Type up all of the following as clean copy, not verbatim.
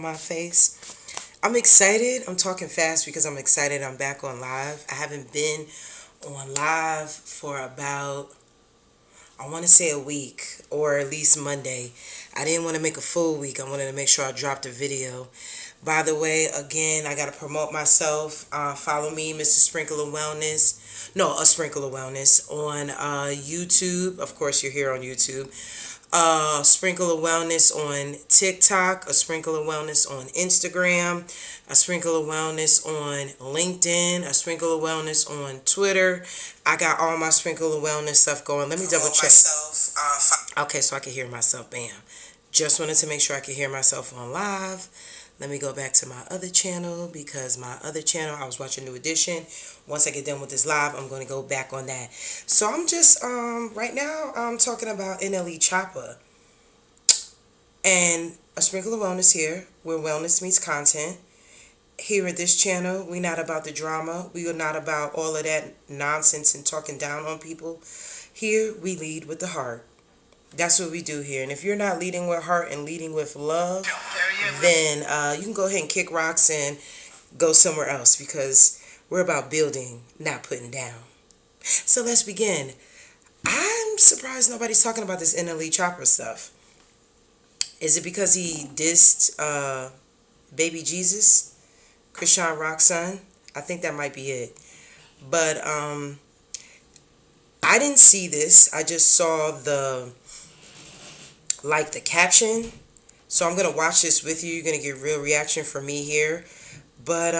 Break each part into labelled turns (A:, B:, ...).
A: my face. I'm excited. I'm talking fast because I'm excited. I'm back on live. I haven't been on live for about, I want to say a week, or at least Monday. I didn't want to make a full week. I wanted to make sure I dropped a video. By the way, again, I got to promote myself. Follow me, Mr. Sprinkle of Wellness. No, a Sprinkle of Wellness on YouTube. Of course, you're here on YouTube. Sprinkle of Wellness on TikTok, a Sprinkle of Wellness on Instagram, a Sprinkle of Wellness on LinkedIn, a Sprinkle of Wellness on Twitter. I got all my Sprinkle of Wellness stuff going. Let me double check. Okay, so I can hear myself. Bam. Just wanted to make sure I could hear myself on live. Let me go back to my other channel because my other channel, I was watching New Edition. Once I get done with this live, I'm going to go back on that. So I'm just, right now, I'm talking about NLE Choppa. And a Sprinkle of Wellness here, where wellness meets content. Here at this channel, we're not about the drama. We are not about all of that nonsense and talking down on people. Here, we lead with the heart. That's what we do here. And if you're not leading with heart and leading with love, then you can go ahead and kick rocks and go somewhere else because we're about building, not putting down. So let's begin. I'm surprised nobody's talking about this NLE Chopper stuff. Is it because he dissed Baby Jesus, Christian Rock's son? I think that might be it. But I didn't see this. I just saw the caption. So I'm going to watch this with you. You're going to get real reaction from me here. But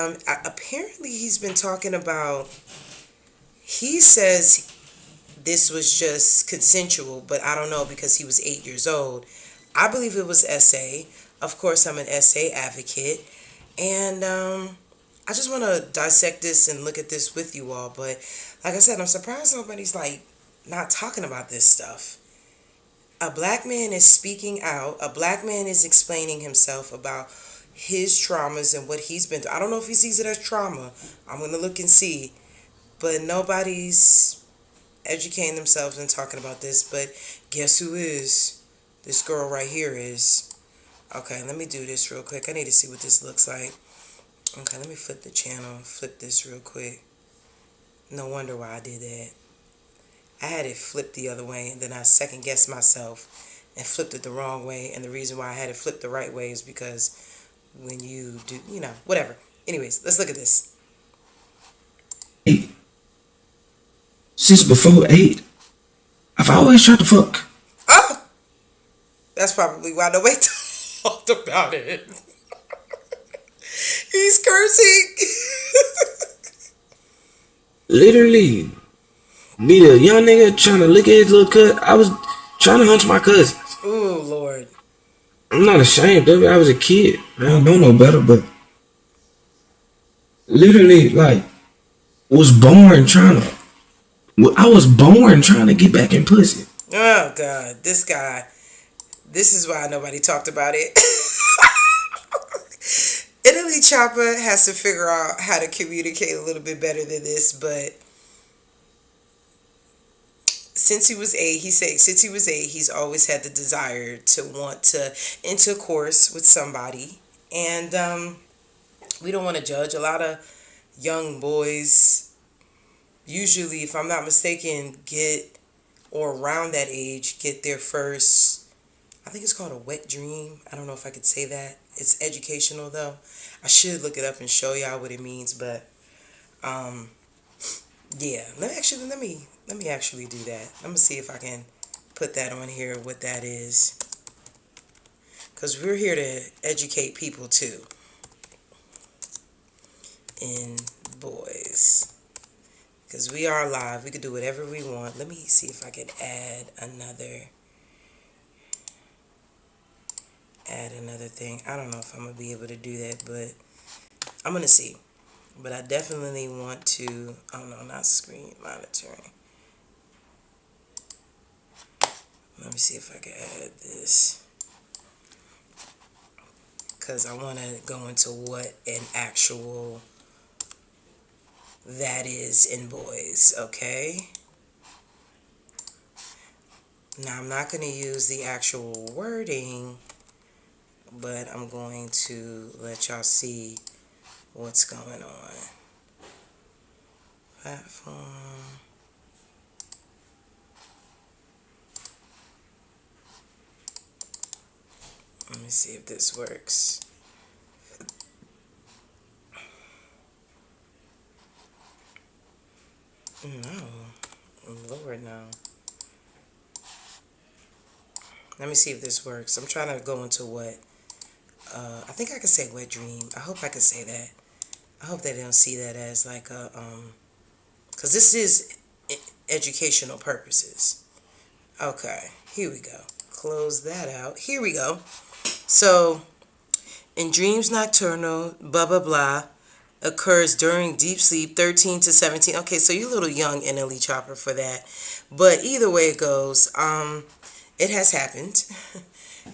A: apparently he's been talking about, he says this was just consensual, but I don't know because he was 8 years old. I believe it was SA. Of course, I'm an SA advocate. And I just want to dissect this and look at this with you all. But like I said, I'm surprised nobody's not talking about this stuff. A black man is speaking out. A black man is explaining himself about his traumas and what he's been through. I don't know if he sees it as trauma. I'm going to look and see. But nobody's educating themselves and talking about this. But guess who is? This girl right here is. Okay, let me do this real quick. I need to see what this looks like. Okay, let me flip the channel. Flip this real quick. No wonder why I did that. I had it flipped the other way, and then I second-guessed myself and flipped it the wrong way. And the reason why I had it flipped the right way is because when you do, whatever. Anyways, let's look at this.
B: Since before 8, I've always tried to fuck.
A: Oh! That's probably why nobody talked about it. He's cursing.
B: Literally. Be a young nigga trying to lick at his little cut. I was trying to hunch my cousins.
A: Ooh, Lord.
B: I'm not ashamed of it. I was a kid. I don't know no better, but literally, was born trying to. I was born trying to get back in pussy.
A: Oh, God. This guy. This is why nobody talked about it. Italy Choppa has to figure out how to communicate a little bit better than this, but since he was 8, he's always had the desire to want to intercourse with somebody. And we don't want to judge. A lot of young boys, usually, if I'm not mistaken, or around that age, get their first, I think it's called a wet dream. I don't know if I could say that. It's educational, though. I should look it up and show y'all what it means, but yeah. Let me actually do that. I'm gonna see if I can put that on here, what that is, because we're here to educate people too. In boys, because we are live, we could do whatever we want. Let me see if I can add another thing. I don't know if I'm gonna be able to do that, but I'm gonna see. But I definitely want to. Oh no, not screen monitoring. Let me see if I can add this, because I want to go into what an actual that is in boys. Okay. Now I'm not going to use the actual wording, but I'm going to let y'all see what's going on. Platform. Let me see if this works. No. Lord, no. Let me see if this works. I'm trying to go into what. I think I can say wet dream. I hope I can say that. I hope they don't see that as like a because this is educational purposes. Okay, here we go. Close that out. Here we go. So, in dreams nocturnal, blah blah blah, occurs during deep sleep, 13 to 17. Okay, so you're a little young, NLE Chopper, for that. But either way it goes, it has happened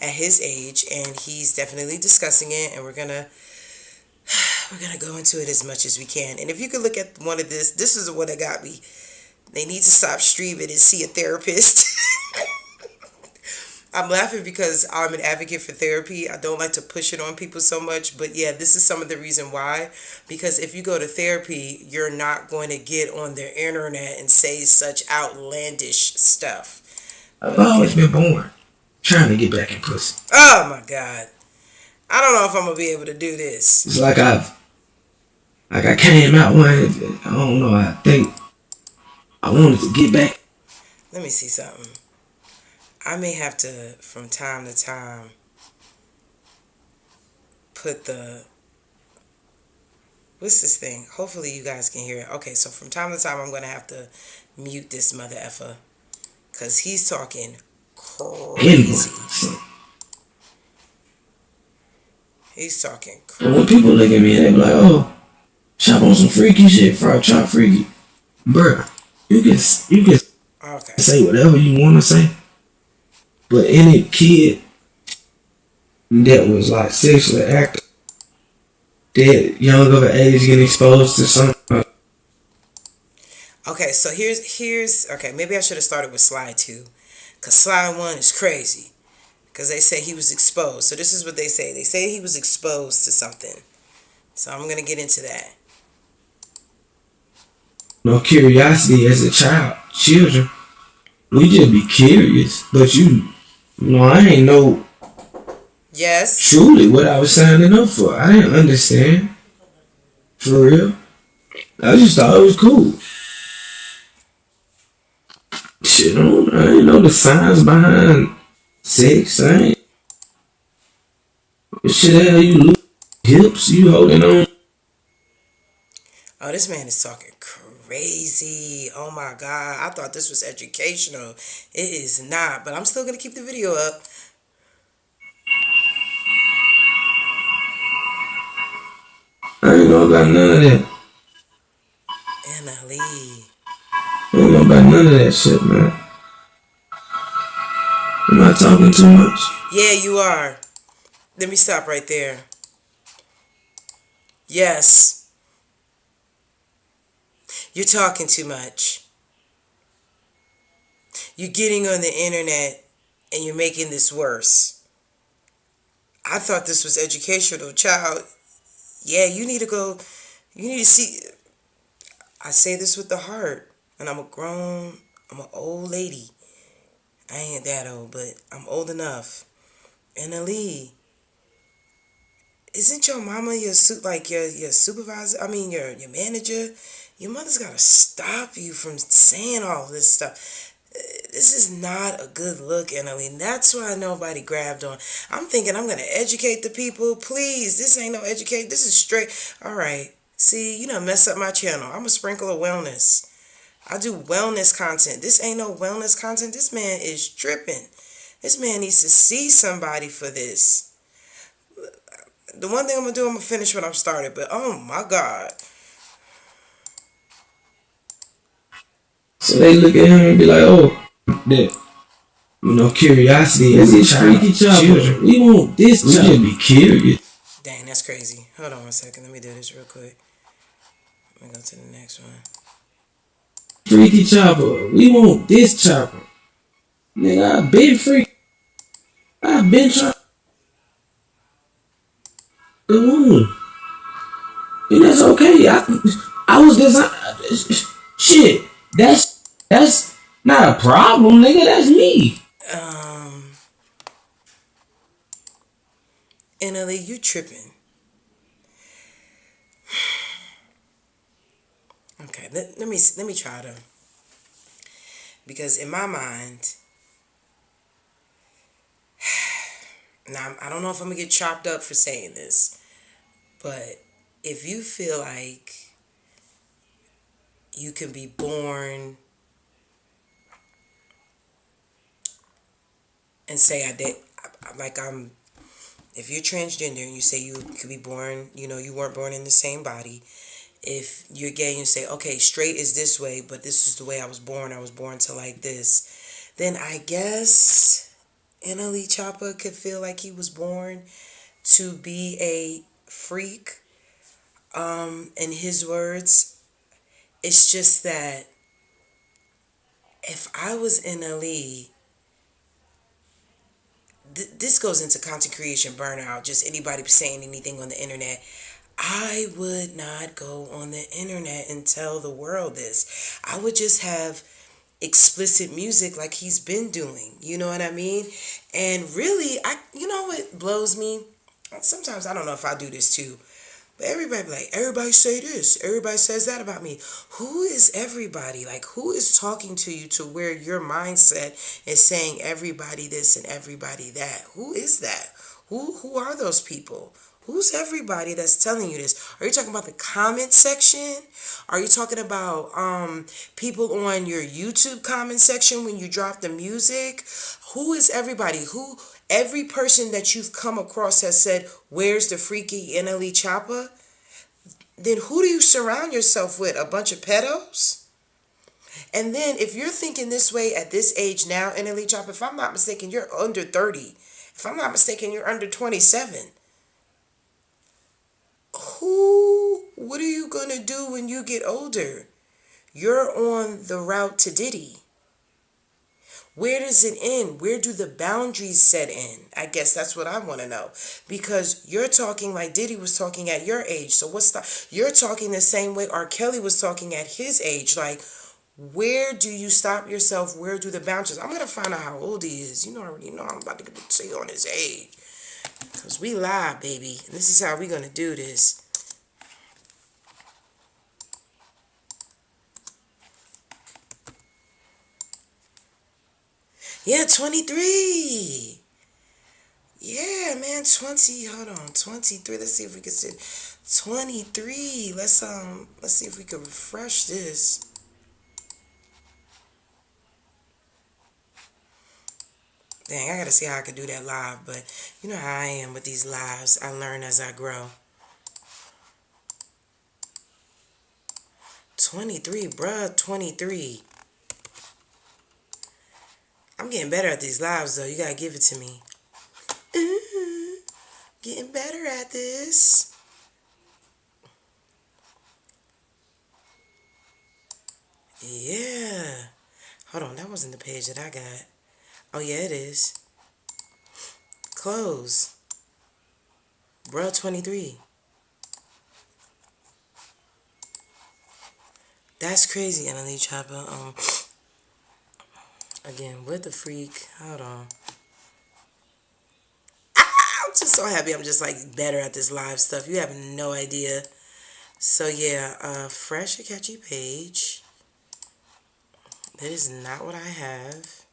A: at his age, and he's definitely discussing it, and we're gonna go into it as much as we can. And if you could look at one of this is what got me. They need to stop streaming and see a therapist. I'm laughing because I'm an advocate for therapy. I don't like to push it on people so much, but yeah, this is some of the reason why. Because if you go to therapy, you're not going to get on their internet and say such outlandish stuff.
B: I've always been born trying to get back in pussy.
A: Oh my God. I don't know if I'm going to be able to do this.
B: It's like I came out one, I don't know, I think I wanted to get back.
A: Let me see something. I may have to, from time to time, put what's this thing? Hopefully you guys can hear it. Okay, so from time to time I'm going to have to mute this mother effer because he's talking crazy. He's talking crazy.
B: When people look at me and they be like, oh, Chop on some freaky shit, Frog Chop freaky. Bruh, you can say whatever you want to say, but any kid that was like sexually active, that young of an age getting exposed to something.
A: Okay, so here's okay, maybe I should have started with slide 2, because slide 1 is crazy, because they say he was exposed. So this is what they say. They say he was exposed to something. So I'm going to get into that.
B: No curiosity as a child, children, we just be curious, but you know, I ain't know truly what I was signing up for. I didn't understand, for real. I just thought it was cool. Shit, I ain't know the science behind sex. I ain't shit. How you lose hips, you holding on.
A: Oh, this man is talking crazy. Oh my God. I thought this was educational. It is not, but I'm still going to keep the video up.
B: I ain't know about none of that.
A: NLE.
B: I ain't know about none of that shit, man. Am I talking too much?
A: Yeah, you are. Let me stop right there. Yes. You're talking too much. You're getting on the internet and you're making this worse. I thought this was educational, child. Yeah, you need to see. I say this with the heart, and I'm an old lady. I ain't that old, but I'm old enough. NLE, isn't your mama your supervisor? I mean your manager. Your mother's gotta stop you from saying all this stuff. This is not a good look, NLE. That's why nobody grabbed on. I'm thinking I'm gonna educate the people. Please, this ain't no educate. This is straight. All right. See, you done mess up my channel. I'm a sprinkle of wellness. I do wellness content. This ain't no wellness content. This man is tripping. This man needs to see somebody for this. The one thing I'm going to do, I'm going to finish what I've started. But, oh, my God.
B: So they look at him and be like, oh, that, you know, curiosity as a child. Children, we want this child. We just be curious.
A: Dang, that's crazy. Hold on one second. Let me do this real quick. Let me go to the next one.
B: Freaky Chopper. We want this Chopper. Nigga, I've been freaky. I've been trying. the wound. And that's okay. I was designed. Shit, that's not a problem, nigga. That's me.
A: Um, NLE, you tripping. Okay, let me try to, because in my mind, now I don't know if I'm gonna get chopped up for saying this, but if you feel like you can be born and say I did, like I'm, if you're transgender and you say you could be born, you weren't born in the same body. If you're gay and you say, okay, straight is this way, but this is the way I was born to like this, then I guess NLE Choppa could feel like he was born to be a freak. In his words, it's just that if I was NLE, this goes into content creation burnout, just anybody saying anything on the internet. I would not go on the internet and tell the world this. I would just have explicit music like he's been doing. You know what I mean? And really, you know what blows me? Sometimes I don't know if I do this too. But everybody be like, everybody say this, everybody says that about me. Who is everybody? Like, who is talking to you to where your mindset is saying everybody this and everybody that? Who is that? Who are those people? Who's everybody that's telling you this? Are you talking about the comment section? Are you talking about people on your YouTube comment section when you drop the music? Who is everybody? Every person that you've come across has said, where's the freaky NLE Choppa? Then who do you surround yourself with? A bunch of pedos? And then if you're thinking this way at this age now, NLE Choppa, if I'm not mistaken, you're under 30. If I'm not mistaken, you're under 27. What are you going to do when you get older? You're on the route to Diddy. Where does it end? Where do the boundaries set in? I guess that's what I want to know. Because you're talking like Diddy was talking at your age. So you're talking the same way R. Kelly was talking at his age. Like, where do you stop yourself? Where do the boundaries? I'm going to find out how old he is. I already know I'm about to say on his age. Because we lie, baby. And this is how we're going to do this. Yeah, 23. Yeah, man, 20. Hold on, 23. Let's see if we can see 23. Let's see if we can refresh this. Dang, I gotta see how I can do that live, but you know how I am with these lives. I learn as I grow. 23, bruh, 23. I'm getting better at these lives, though. You gotta give it to me. Getting better at this. Yeah. Hold on, that wasn't the page that I got. Oh, yeah, it is. Close. Bruh, 23. That's crazy, NLE Choppa. Again, what the freak? Hold on. I'm just so happy I'm just like better at this live stuff. You have no idea. So yeah, fresh and catchy page. That is not what I have.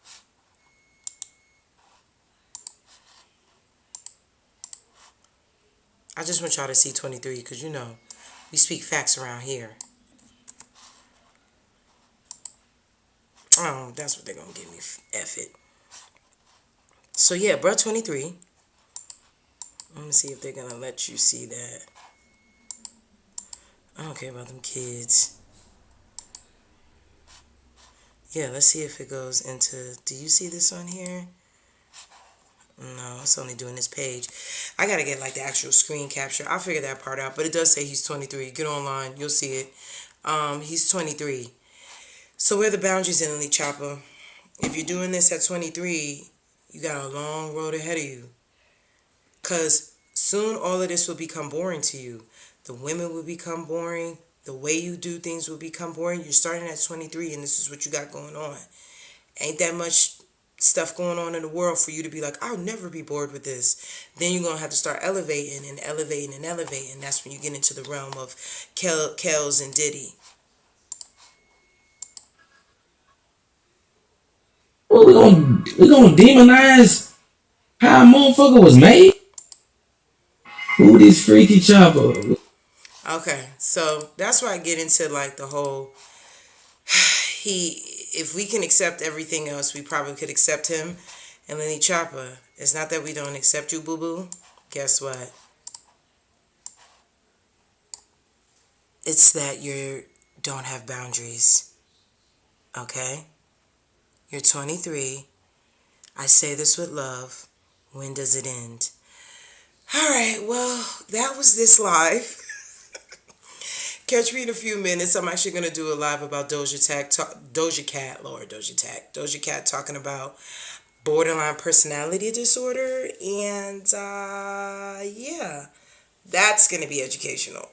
A: I just want y'all to see 23 because we speak facts around here. Oh, that's what they're gonna give me. F it. So yeah, bruh 23. Let me see if they're gonna let you see that. I don't care about them kids. Yeah, let's see if it goes into. Do you see this on here? No, it's only doing this page. I gotta get like the actual screen capture. I'll figure that part out. But it does say he's 23. Get online, you'll see it. He's 23. So where are the boundaries in NLE Choppa? If you're doing this at 23, you got a long road ahead of you. Cause Soon all of this will become boring to you. The women will become boring. The way you do things will become boring. You're starting at 23 and this is what you got going on. Ain't that much stuff going on in the world for you to be like, I'll never be bored with this. Then you're going to have to start elevating and elevating and elevating. That's when you get into the realm of Kels and Diddy.
B: Well, we gonna demonize how a motherfucker was made? Who this freaky Choppa?
A: Okay, so that's why I get into like the whole he. If we can accept everything else, we probably could accept him. And Lenny Choppa. It's not that we don't accept you, boo boo. Guess what? It's that you don't have boundaries. Okay? You're 23. I say this with love. When does it end? All right, well, that was this live. Catch me in a few minutes. I'm actually going to do a live about Doja Cat talking about borderline personality disorder. And yeah, that's going to be educational.